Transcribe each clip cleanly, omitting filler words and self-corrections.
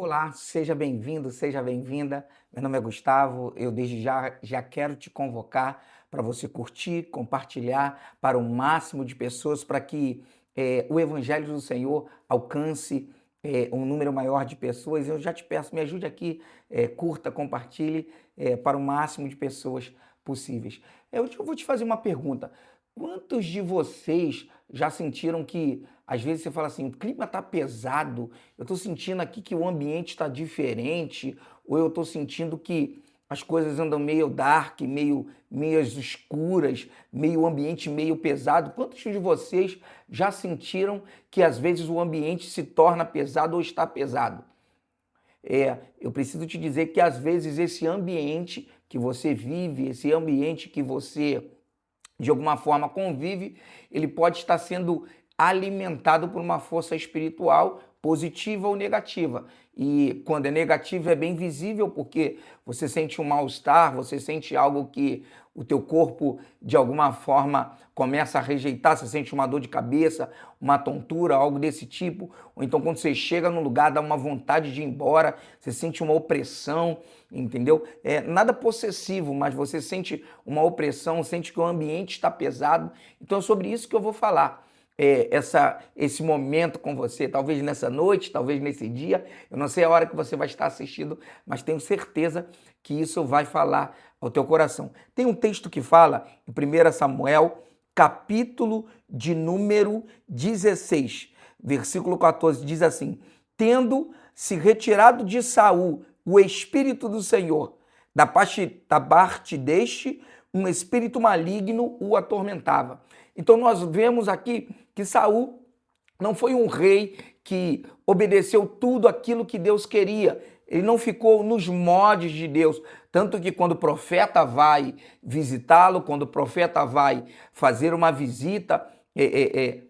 Olá, seja bem-vindo, seja bem-vinda. Meu nome é Gustavo. Eu desde já quero te convocar para você curtir, compartilhar para o máximo de pessoas, para que o Evangelho do Senhor alcance um número maior de pessoas. Eu já te peço, me ajude aqui, curta, compartilhe para o máximo de pessoas possíveis. Eu vou te fazer uma pergunta. Quantos de vocês já sentiram que, às vezes, você fala assim, o clima está pesado, eu estou sentindo aqui que o ambiente está diferente, ou eu estou sentindo que as coisas andam meio dark, meio escuras, meio ambiente meio pesado. Quantos de vocês já sentiram que às vezes o ambiente se torna pesado ou está pesado? Eu preciso te dizer que às vezes esse ambiente que você vive, esse ambiente que você de alguma forma convive, ele pode estar sendo alimentado por uma força espiritual positiva ou negativa. E quando é negativo é bem visível porque você sente um mal-estar, você sente algo que o teu corpo de alguma forma começa a rejeitar, você sente uma dor de cabeça, uma tontura, algo desse tipo. Ou então quando você chega num lugar dá uma vontade de ir embora, você sente uma opressão, entendeu? Nada possessivo, mas você sente uma opressão, sente que o ambiente está pesado. Então é sobre isso que eu vou falar. Esse momento com você, talvez nessa noite, talvez nesse dia, eu não sei a hora que você vai estar assistindo, mas tenho certeza que isso vai falar ao teu coração. Tem um texto que fala em 1 Samuel, capítulo de número 16, versículo 14, diz assim: tendo se retirado de Saul o Espírito do Senhor, da parte deste, um espírito maligno o atormentava. Então nós vemos aqui que Saul não foi um rei que obedeceu tudo aquilo que Deus queria. Ele não ficou nos modos de Deus. Tanto que quando o profeta vai visitá-lo, quando o profeta vai fazer uma visita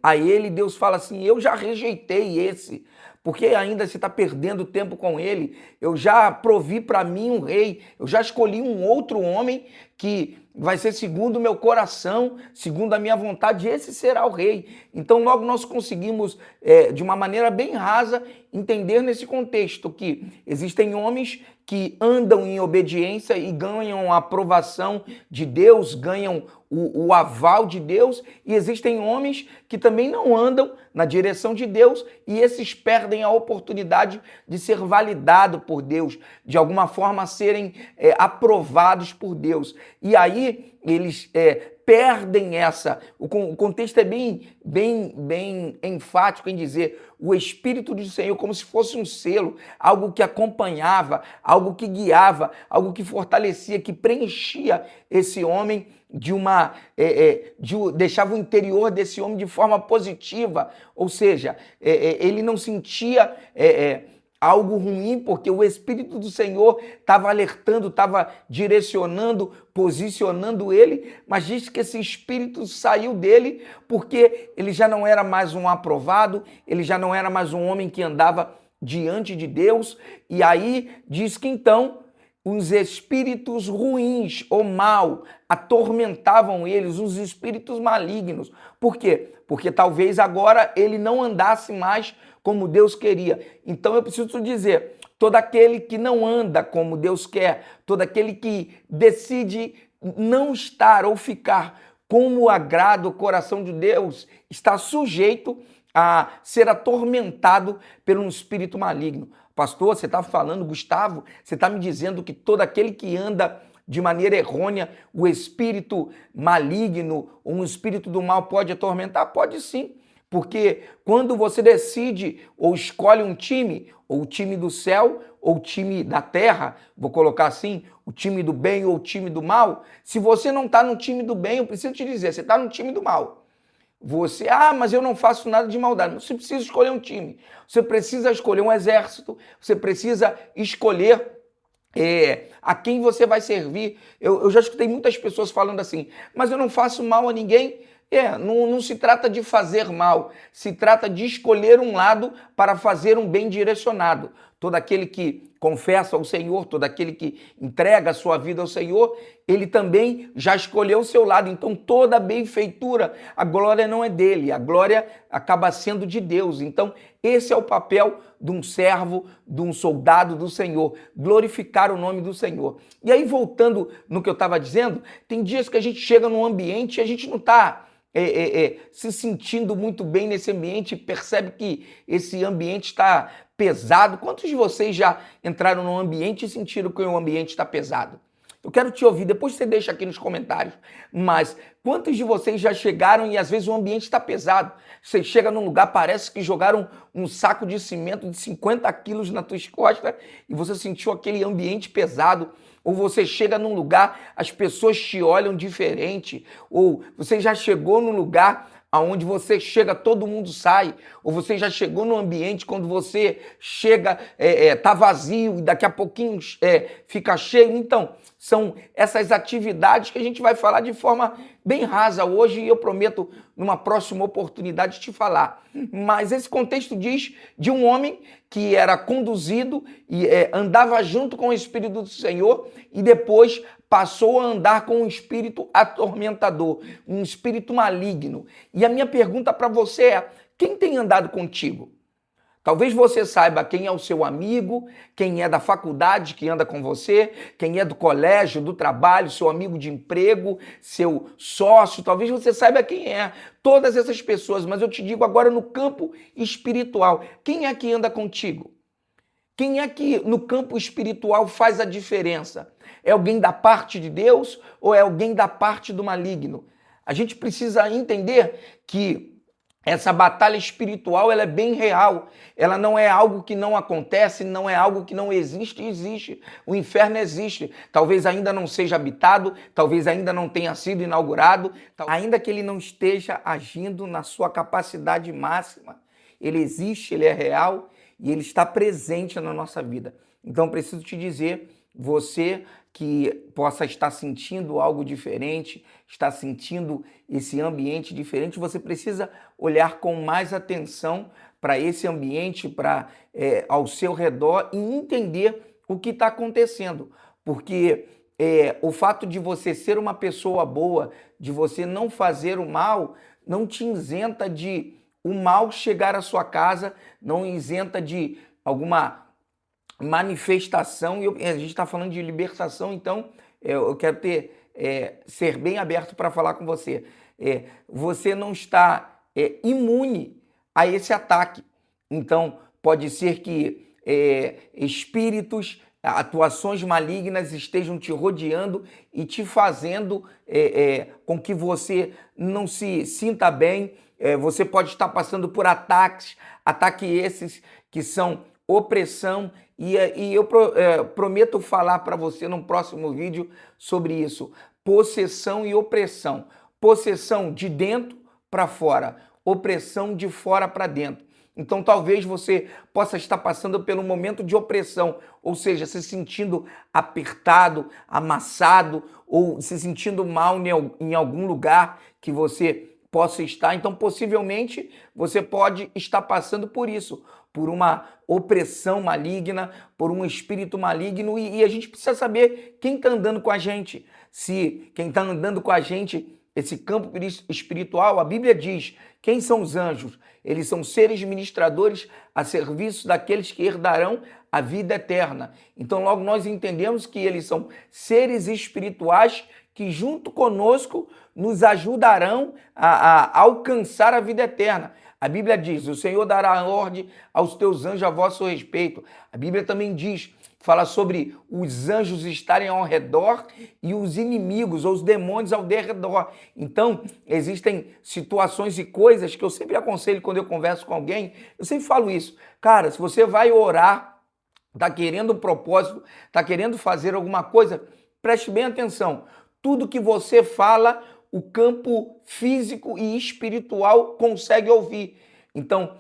a ele, Deus fala assim: eu já rejeitei esse, porque ainda você está perdendo tempo com ele. Eu já provi para mim um rei, eu já escolhi um outro homem que vai ser segundo o meu coração, segundo a minha vontade, esse será o rei. Então logo nós conseguimos, de uma maneira bem rasa, entender nesse contexto que existem homens que andam em obediência e ganham a aprovação de Deus, ganham o aval de Deus, e existem homens que também não andam na direção de Deus e esses perdem a oportunidade de ser validado por Deus, de alguma forma serem aprovados por Deus. E aí eles perdem essa. O contexto é bem enfático em dizer o Espírito do Senhor como se fosse um selo, algo que acompanhava, algo que guiava, algo que fortalecia, que preenchia esse homem deixava o interior desse homem de forma positiva, ou seja, ele não sentia algo ruim, porque o Espírito do Senhor estava alertando, estava direcionando, posicionando ele, mas diz que esse Espírito saiu dele porque ele já não era mais um aprovado, ele já não era mais um homem que andava diante de Deus, e aí diz que então os espíritos ruins ou mal atormentavam eles, os espíritos malignos. Por quê? Porque talvez agora ele não andasse mais como Deus queria. Então eu preciso dizer, todo aquele que não anda como Deus quer, todo aquele que decide não estar ou ficar como agrada o coração de Deus, está sujeito a ser atormentado por um espírito maligno. Pastor, você está falando, Gustavo, você está me dizendo que todo aquele que anda de maneira errônea, o espírito maligno, um espírito do mal pode atormentar? Pode sim, porque quando você decide ou escolhe um time, ou o time do céu, ou o time da terra, vou colocar assim, o time do bem ou o time do mal, se você não está no time do bem, eu preciso te dizer, você está no time do mal. Você, mas eu não faço nada de maldade. Você precisa escolher um time. Você precisa escolher um exército. Você precisa escolher a quem você vai servir. Eu já escutei muitas pessoas falando assim, mas eu não faço mal a ninguém. Não se trata de fazer mal, se trata de escolher um lado para fazer um bem direcionado. todo aquele que confessa ao Senhor, todo aquele que entrega a sua vida ao Senhor, ele também já escolheu o seu lado. Então toda a benfeitura, a glória não é dele, a glória acaba sendo de Deus. Então esse é o papel de um servo, de um soldado do Senhor, glorificar o nome do Senhor. E aí, voltando no que eu estava dizendo, tem dias que a gente chega num ambiente e a gente não está se sentindo muito bem nesse ambiente, percebe que esse ambiente está pesado. Quantos de vocês já entraram num ambiente e sentiram que o ambiente está pesado? Eu quero te ouvir, depois você deixa aqui nos comentários, mas quantos de vocês já chegaram e às vezes o ambiente está pesado? Você chega num lugar, parece que jogaram um saco de cimento de 50 quilos na tua costas e você sentiu aquele ambiente pesado. Ou você chega num lugar, as pessoas te olham diferente, ou você já chegou num lugar aonde você chega, todo mundo sai, ou você já chegou num ambiente quando você chega, tá vazio e daqui a pouquinho fica cheio. Então, são essas atividades que a gente vai falar de forma bem rasa hoje e eu prometo numa próxima oportunidade te falar. Mas esse contexto diz de um homem que era conduzido e andava junto com o Espírito do Senhor e depois passou a andar com um espírito atormentador, um espírito maligno. E a minha pergunta para você é: quem tem andado contigo? Talvez você saiba quem é o seu amigo, quem é da faculdade que anda com você, quem é do colégio, do trabalho, seu amigo de emprego, seu sócio. Talvez você saiba quem é todas essas pessoas, mas eu te digo agora no campo espiritual, quem é que anda contigo? Quem é que no campo espiritual faz a diferença? É alguém da parte de Deus ou é alguém da parte do maligno? A gente precisa entender que essa batalha espiritual ela é bem real. Ela não é algo que não acontece, não é algo que não existe, existe. O inferno existe. Talvez ainda não seja habitado, talvez ainda não tenha sido inaugurado, ainda que ele não esteja agindo na sua capacidade máxima. Ele existe, ele é real e ele está presente na nossa vida. Então preciso te dizer, você que possa estar sentindo algo diferente, está sentindo esse ambiente diferente, você precisa olhar com mais atenção para esse ambiente, para ao seu redor e entender o que está acontecendo. Porque o fato de você ser uma pessoa boa, de você não fazer o mal, não te isenta de o mal chegar à sua casa, não isenta de alguma manifestação, e a gente está falando de libertação, então eu quero ser bem aberto para falar com você. Você não está imune a esse ataque. Então, pode ser que espíritos, atuações malignas estejam te rodeando e te fazendo com que você não se sinta bem. Você pode estar passando por ataques esses que são opressão, e eu prometo falar para você num próximo vídeo sobre isso. Possessão e opressão. Possessão de dentro para fora, opressão de fora para dentro. Então talvez você possa estar passando pelo momento de opressão, ou seja, se sentindo apertado, amassado, ou se sentindo mal em algum lugar que você possa estar. Então possivelmente você pode estar passando por isso, por uma opressão maligna, por um espírito maligno, e a gente precisa saber quem está andando com a gente. Se quem está andando com a gente, esse campo espiritual, a Bíblia diz, quem são os anjos? Eles são seres ministradores a serviço daqueles que herdarão a vida eterna. Então logo nós entendemos que eles são seres espirituais que junto conosco nos ajudarão a alcançar a vida eterna. A Bíblia diz, o Senhor dará ordem aos teus anjos a vosso respeito. A Bíblia também diz, fala sobre os anjos estarem ao redor e os inimigos ou os demônios ao derredor. Então, existem situações e coisas que eu sempre aconselho quando eu converso com alguém, eu sempre falo isso. Cara, se você vai orar, está querendo um propósito, está querendo fazer alguma coisa, preste bem atenção. Tudo que você fala, o campo físico e espiritual consegue ouvir. Então,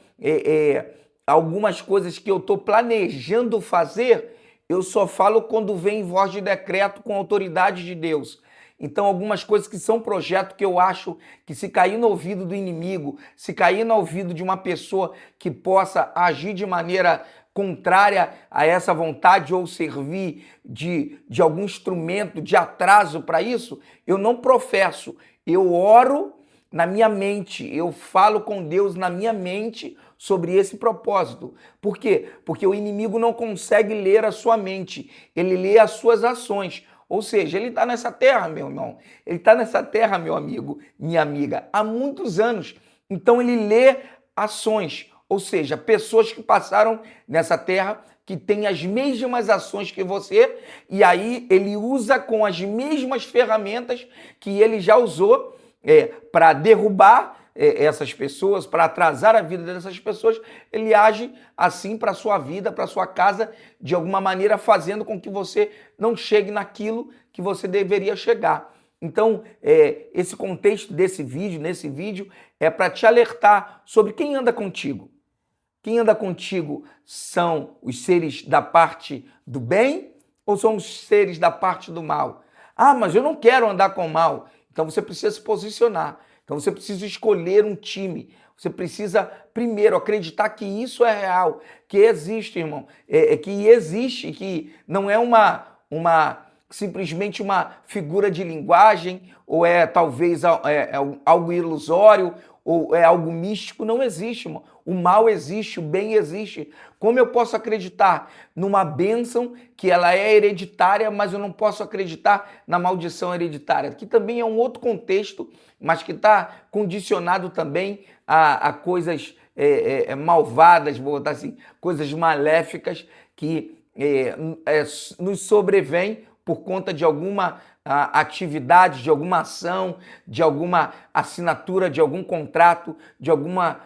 algumas coisas que eu estou planejando fazer, eu só falo quando vem voz de decreto com autoridade de Deus. Então, algumas coisas que são projeto que eu acho que se cair no ouvido do inimigo, se cair no ouvido de uma pessoa que possa agir de maneira contrária a essa vontade ou servir de algum instrumento de atraso para isso, eu não professo. Eu oro na minha mente, eu falo com Deus na minha mente sobre esse propósito. Por quê? Porque o inimigo não consegue ler a sua mente, ele lê as suas ações. Ou seja, ele está nessa terra, meu irmão, ele está nessa terra, meu amigo, minha amiga, há muitos anos. Então ele lê ações, ou seja, pessoas que passaram nessa terra, que têm as mesmas ações que você, e aí ele usa com as mesmas ferramentas que ele já usou para derrubar essas pessoas, para atrasar a vida dessas pessoas. Ele age assim para a sua vida, para a sua casa, de alguma maneira fazendo com que você não chegue naquilo que você deveria chegar. Então, esse contexto nesse vídeo, é para te alertar sobre quem anda contigo. Quem anda contigo são os seres da parte do bem ou são os seres da parte do mal? Ah, mas eu não quero andar com o mal. Então você precisa se posicionar. Então você precisa escolher um time. Você precisa, primeiro, acreditar que isso é real, que existe, irmão. Que existe, que não é simplesmente uma figura de linguagem, ou talvez algo ilusório, ou é algo místico. Não existe, irmão. O mal existe, o bem existe. Como eu posso acreditar numa bênção que ela é hereditária, mas eu não posso acreditar na maldição hereditária? Que também é um outro contexto, mas que está condicionado também a coisas malvadas, vou botar assim, coisas maléficas que nos sobrevêm por conta de alguma atividade, de alguma ação, de alguma assinatura, de algum contrato, de alguma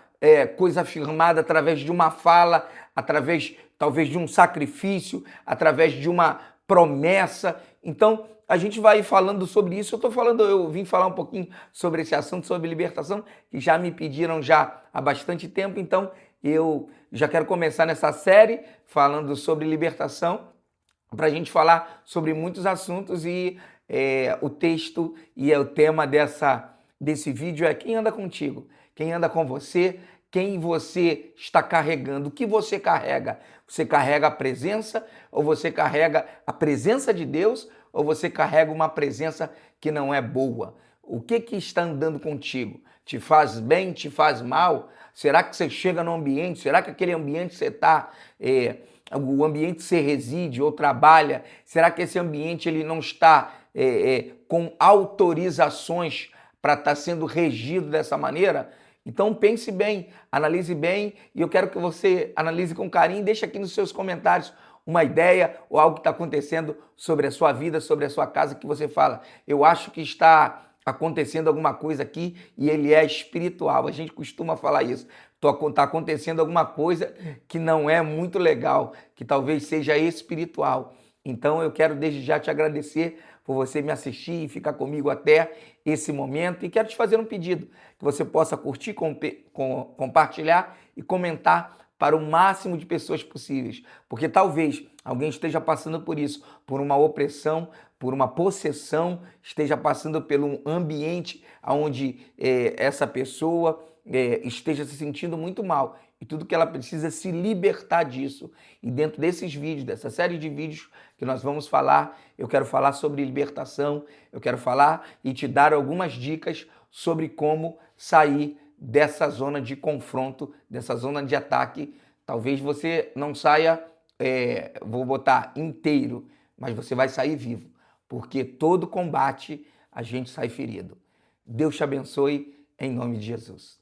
coisa firmada através de uma fala, através talvez de um sacrifício, através de uma promessa. Então, a gente vai falando sobre isso. Eu vim falar um pouquinho sobre esse assunto, sobre libertação, que já me pediram já há bastante tempo. Então, eu já quero começar nessa série falando sobre libertação, para a gente falar sobre muitos assuntos, e o texto e o tema desse vídeo é quem anda contigo, quem anda com você, quem você está carregando, o que você carrega. Você carrega a presença, ou você carrega a presença de Deus, ou você carrega uma presença que não é boa? O que está andando contigo? Te faz bem, te faz mal? Será que você chega no ambiente, será que aquele ambiente você está... o ambiente que você reside ou trabalha, será que esse ambiente ele não está com autorizações para estar sendo regido dessa maneira? Então pense bem, analise bem, e eu quero que você analise com carinho. Deixa aqui nos seus comentários uma ideia ou algo que está acontecendo sobre a sua vida, sobre a sua casa, que você fala: eu acho que está acontecendo alguma coisa aqui e ele é espiritual. A gente costuma falar isso. Está acontecendo alguma coisa que não é muito legal, que talvez seja espiritual. Então eu quero desde já te agradecer por você me assistir e ficar comigo até esse momento. E quero te fazer um pedido, que você possa curtir, compartilhar e comentar para o máximo de pessoas possíveis. Porque talvez alguém esteja passando por isso, por uma opressão, por uma possessão, esteja passando por um ambiente onde essa pessoa esteja se sentindo muito mal. E tudo que ela precisa é se libertar disso. E dentro desses vídeos, dessa série de vídeos que nós vamos falar, eu quero falar sobre libertação, eu quero falar e te dar algumas dicas sobre como sair dessa zona de confronto, dessa zona de ataque. Talvez você não saia, vou botar inteiro, mas você vai sair vivo, porque todo combate a gente sai ferido. Deus te abençoe em nome de Jesus.